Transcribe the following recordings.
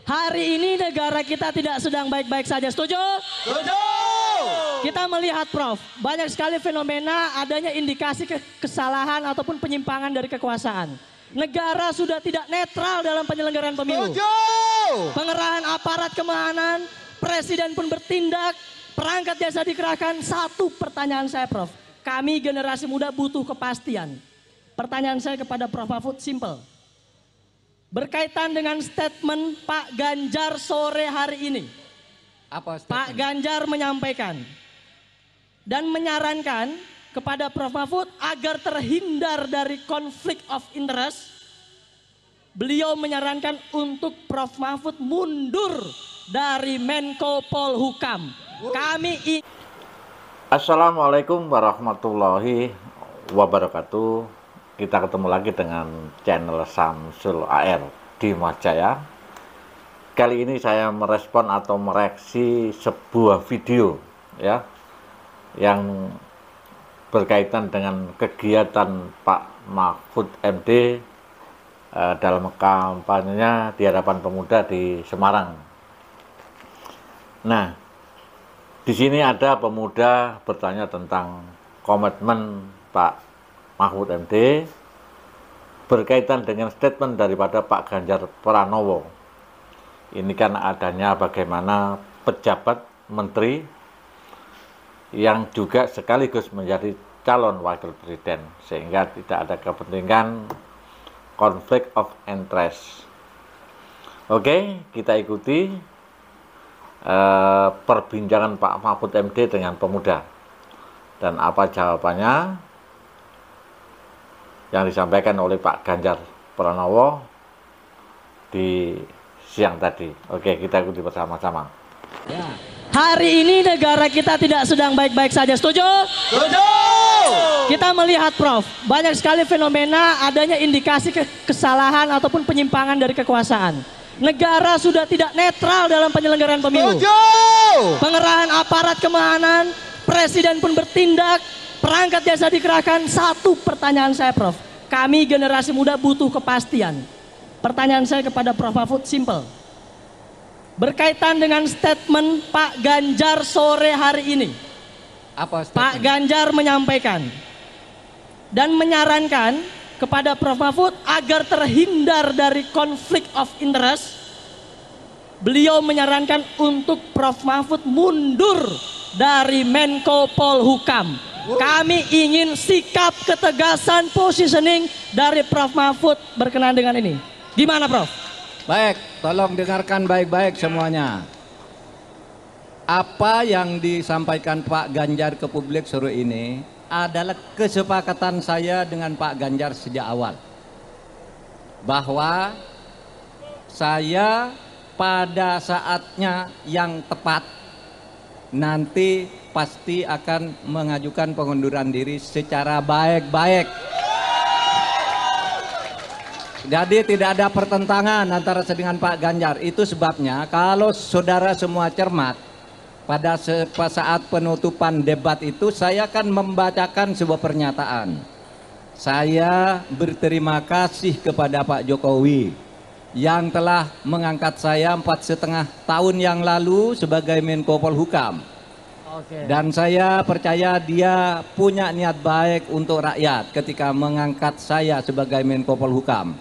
Hari ini negara kita tidak sedang baik-baik saja, setuju? Setuju! Kita melihat, Prof, banyak sekali fenomena adanya indikasi kesalahan ataupun penyimpangan dari kekuasaan. Negara sudah tidak netral dalam penyelenggaraan pemilu. Setuju! Pengerahan aparat keamanan, presiden pun bertindak, perangkat desa dikerahkan. Satu pertanyaan saya, Prof, kami generasi muda butuh kepastian. Pertanyaan saya kepada Prof Mahfud simple. Berkaitan dengan statement Pak Ganjar sore hari ini. Apa statement? Pak Ganjar menyampaikan dan menyarankan kepada Prof Mahfud agar terhindar dari konflik of interest. Beliau menyarankan untuk Prof Mahfud mundur dari Menko Polhukam. Assalamualaikum warahmatullahi wabarakatuh. Kita ketemu lagi dengan channel Samsul AR di Majaya. Kali ini saya merespon atau mereaksi sebuah video ya yang berkaitan dengan kegiatan Pak Mahfud MD dalam kampanyenya di hadapan pemuda di Semarang. Nah, di sini ada pemuda bertanya tentang komitmen Pak Mahfud MD berkaitan dengan statement daripada Pak Ganjar Pranowo. Ini kan adanya bagaimana pejabat menteri yang juga sekaligus menjadi calon wakil presiden, sehingga tidak ada kepentingan konflik of interest. Oke, kita ikuti perbincangan Pak Mahfud MD dengan pemuda dan apa jawabannya yang disampaikan oleh Pak Ganjar Pranowo di siang tadi. Oke, kita ikuti bersama-sama. Ya. Hari ini negara kita tidak sedang baik-baik saja, setuju? Setuju! Kita melihat, Prof, banyak sekali fenomena adanya indikasi kesalahan ataupun penyimpangan dari kekuasaan. Negara sudah tidak netral dalam penyelenggaraan pemilu. Setuju! Pengerahan aparat keamanan, presiden pun bertindak, perangkat desa dikerahkan. Satu pertanyaan saya, Prof, kami generasi muda butuh kepastian. Pertanyaan saya kepada Prof Mahfud simple. Berkaitan dengan statement Pak Ganjar sore hari ini. Apa statement? Pak Ganjar menyampaikan dan menyarankan kepada Prof Mahfud agar terhindar dari konflik of interest. Beliau menyarankan untuk Prof Mahfud mundur dari Menko Polhukam. Kami ingin sikap ketegasan positioning dari Prof Mahfud berkenaan dengan ini. Gimana, Prof? Baik, tolong dengarkan baik-baik semuanya. Apa yang disampaikan Pak Ganjar ke publik sore ini adalah kesepakatan saya dengan Pak Ganjar sejak awal. Bahwa saya pada saatnya yang tepat nanti pasti akan mengajukan pengunduran diri secara baik-baik. Jadi tidak ada pertentangan antara saya dengan Pak Ganjar. Itu sebabnya kalau saudara semua cermat, pada saat penutupan debat itu saya akan membacakan sebuah pernyataan. Saya berterima kasih kepada Pak Jokowi yang telah mengangkat saya 4,5 tahun yang lalu sebagai Menko Polhukam. Dan saya percaya dia punya niat baik untuk rakyat ketika mengangkat saya sebagai Menko Polhukam.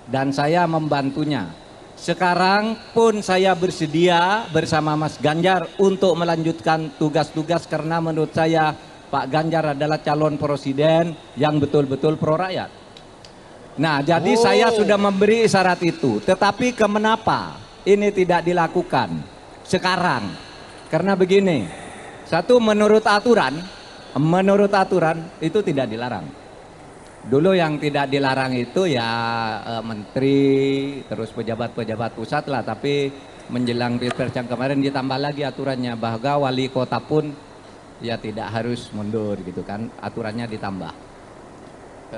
Dan saya membantunya. Sekarang pun saya bersedia bersama Mas Ganjar untuk melanjutkan tugas-tugas karena menurut saya Pak Ganjar adalah calon presiden yang betul-betul pro rakyat. Nah, jadi saya sudah memberi isyarat itu. Tetapi kenapa ini tidak dilakukan sekarang? Karena begini, satu, menurut aturan itu tidak dilarang. Dulu yang tidak dilarang itu ya menteri, terus pejabat-pejabat pusat lah. Tapi menjelang pilpres yang kemarin ditambah lagi aturannya bahwa wali kota pun ya tidak harus mundur gitu kan. Aturannya ditambah.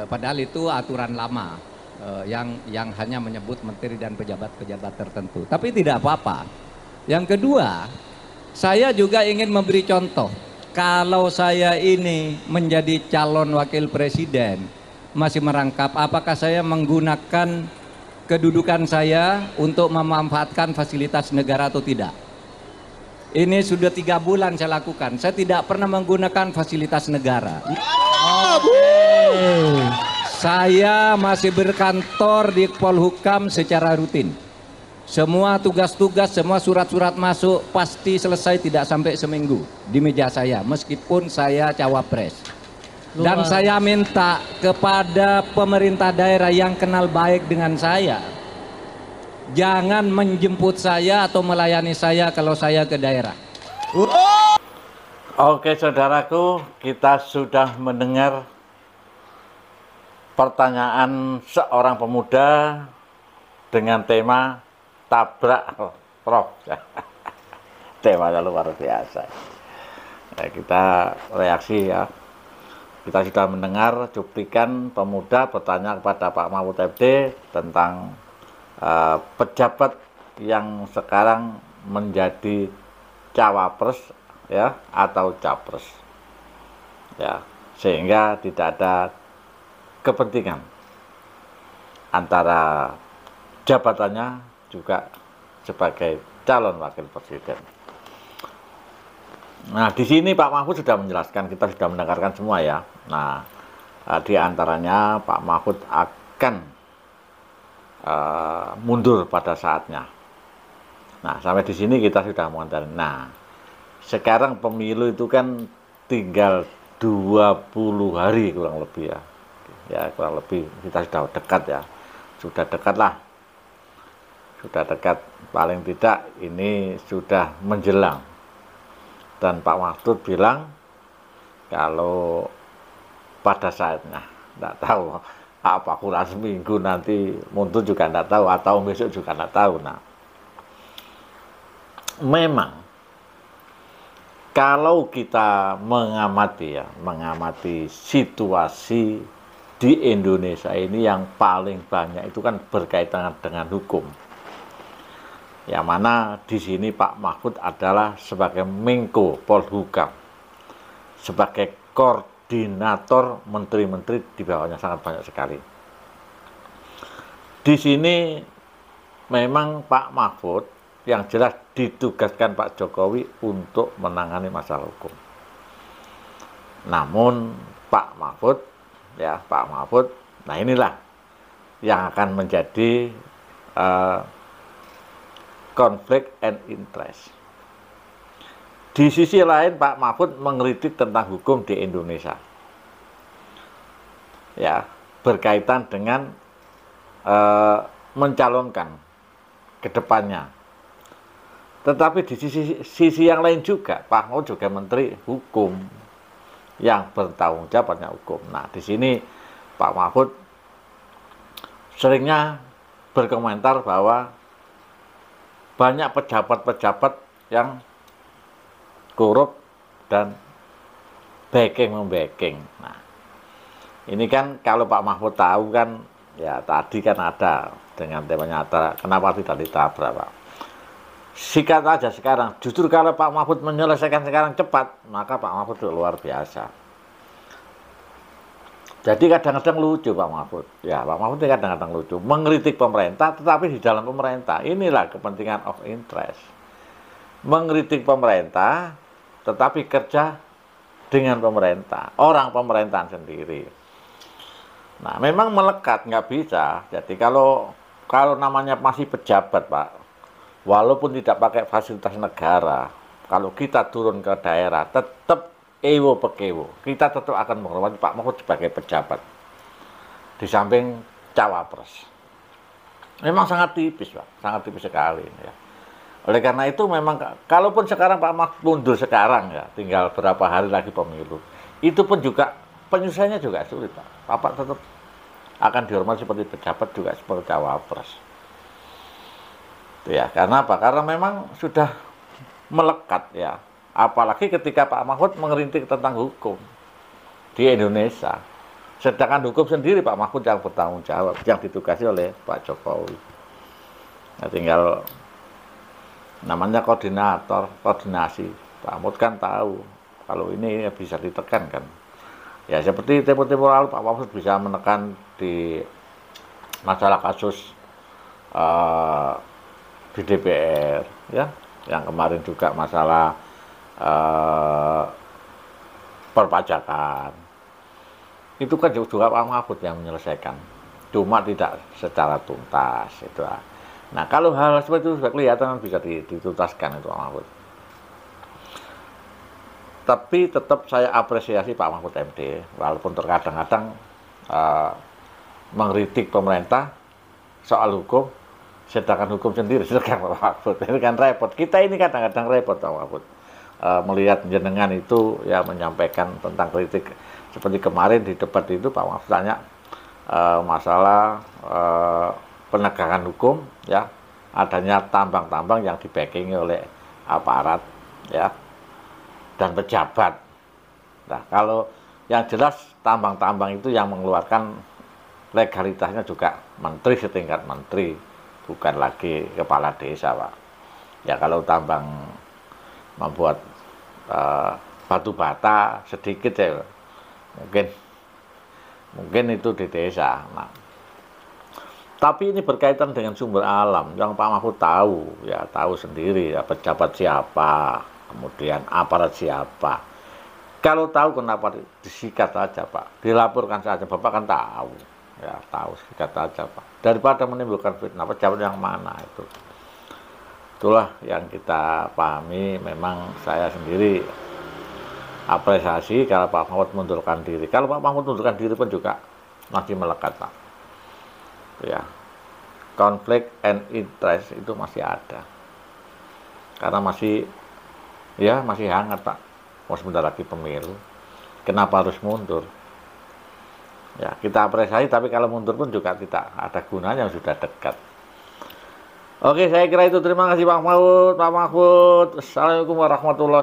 Padahal itu aturan lama yang hanya menyebut menteri dan pejabat-pejabat tertentu. Tapi tidak apa-apa. Yang kedua, saya juga ingin memberi contoh. Kalau saya ini menjadi calon wakil presiden, masih merangkap apakah saya menggunakan kedudukan saya untuk memanfaatkan fasilitas negara atau tidak. Ini sudah 3 bulan saya lakukan. Saya tidak pernah menggunakan fasilitas negara. Saya masih berkantor di Polhukam secara rutin. Semua tugas-tugas, semua surat-surat masuk pasti selesai tidak sampai seminggu di meja saya, meskipun saya cawapres. Dan saya minta kepada pemerintah daerah yang kenal baik dengan saya, jangan menjemput saya atau melayani saya kalau saya ke daerah. Oke saudaraku, kita sudah mendengar pertanyaan seorang pemuda dengan tema tabrak Prof. Temanya luar biasa. Nah, kita reaksi ya. Kita sudah mendengar cuplikan pemuda bertanya kepada Pak Mahfud MD tentang pejabat yang sekarang menjadi cawapres ya atau capres ya, sehingga tidak ada kepentingan antara jabatannya juga sebagai calon wakil presiden. Nah, di sini Pak Mahfud sudah menjelaskan, kita sudah mendengarkan semua ya. Nah, di antaranya Pak Mahfud akan mundur pada saatnya. Nah, sampai di sini kita sudah mengenal. Nah, sekarang pemilu itu kan tinggal 20 hari kurang lebih ya. Ya, kurang lebih kita sudah dekat ya. Sudah dekat lah. Sudah dekat, paling tidak ini sudah menjelang. Dan Pak Mahfud bilang kalau pada saatnya, tidak tahu apa kurang seminggu nanti mundur juga tidak tahu, atau besok juga tidak tahu. Nah, memang kalau kita mengamati situasi di Indonesia ini, yang paling banyak itu kan berkaitan dengan hukum. Yang mana di sini Pak Mahfud adalah sebagai Menko Polhukam, sebagai koordinator menteri-menteri, di bawahnya sangat banyak sekali. Di sini memang Pak Mahfud yang jelas ditugaskan Pak Jokowi untuk menangani masalah hukum. Namun Pak Mahfud, nah inilah yang akan menjadi konflik and interest. Di sisi lain Pak Mahfud mengkritik tentang hukum di Indonesia, ya, berkaitan dengan mencalonkan ke depannya. Tetapi di sisi yang lain juga Pak Mahfud juga menteri hukum yang bertanggung jawab pada hukum. Nah, di sini Pak Mahfud seringnya berkomentar bahwa banyak pejabat-pejabat yang korup dan backing. Nah, ini kan kalau Pak Mahfud tahu kan, ya tadi kan ada dengan temanya kenapa tidak ditabrak Pak. Sikat aja sekarang, justru kalau Pak Mahfud menyelesaikan sekarang cepat, maka Pak Mahfud luar biasa. Jadi kadang-kadang lucu Pak Mahfud. Ya, Pak Mahfud kadang-kadang lucu. Mengkritik pemerintah, tetapi di dalam pemerintah. Inilah kepentingan of interest. Mengkritik pemerintah, tetapi kerja dengan pemerintah. Orang pemerintahan sendiri. Nah, memang melekat, nggak bisa. Jadi kalau namanya masih pejabat Pak, walaupun tidak pakai fasilitas negara, kalau kita turun ke daerah, tetap ewo pekewo, kita tetap akan menghormati Pak Mahfud sebagai pejabat di samping cawapres. Memang sangat tipis Pak, sangat tipis sekali ya. Oleh karena itu memang kalaupun sekarang Pak Mahfud mundur sekarang ya, tinggal berapa hari lagi pemilu, itu pun juga penyelesaiannya juga sulit Pak. Bapak tetap akan dihormati seperti pejabat juga seperti cawapres. Itu ya, karena apa? Karena memang sudah melekat ya. Apalagi ketika Pak Mahfud mengkritik tentang hukum di Indonesia. Sedangkan hukum sendiri Pak Mahfud yang bertanggung jawab, yang ditugasi oleh Pak Jokowi. Nah, tinggal namanya koordinasi. Pak Mahfud kan tahu kalau ini bisa ditekan kan. Ya seperti tempo-tempo lalu Pak Mahfud bisa menekan di masalah kasus di DPR, ya, yang kemarin juga masalah perpajakan, itu kan juga Pak Mahfud yang menyelesaikan, cuma tidak secara tuntas itu. Nah, kalau hal seperti itu sudah kelihatan bisa dituntaskan itu Pak Mahfud. Tapi tetap saya apresiasi Pak Mahfud MD, walaupun terkadang-kadang mengkritik pemerintah soal hukum, sedangkan hukum sendiri sedangkan Pak Mahfud. Ini kan repot. Kita ini kadang-kadang repot Pak Mahfud. Melihat jenengan itu ya menyampaikan tentang kritik seperti kemarin di debat itu Pak Mahfud tanya masalah penegakan hukum, ya, adanya tambang-tambang yang dibackingi oleh aparat, ya, dan pejabat. Nah, kalau yang jelas tambang-tambang itu yang mengeluarkan legalitasnya juga menteri setingkat menteri, bukan lagi kepala desa, Pak. Ya, kalau tambang membuat batu bata sedikit ya, mungkin itu di desa. Nah, tapi ini berkaitan dengan sumber alam yang Pak Mahfud tahu, ya, tahu sendiri ya, pejabat siapa, kemudian aparat siapa. Kalau tahu kenapa disikat aja Pak, dilaporkan saja, Bapak kan tahu, ya, tahu, sikat aja Pak, daripada menimbulkan fitnah. Pejabat yang mana itu. Itulah yang kita pahami. Memang saya sendiri apresiasi kalau Pak Mahfud mundurkan diri. Kalau Pak Mahfud mundurkan diri pun juga masih melekat Pak. Ya, konflik and interest itu masih ada. Karena masih hangat Pak. Mau sebentar lagi pemilu. Kenapa harus mundur? Ya, kita apresiasi, tapi kalau mundur pun juga tidak ada gunanya, sudah dekat. Oke, saya kira itu. Terima kasih Pak Mahfud. Assalamualaikum warahmatullahi wabarakatuh.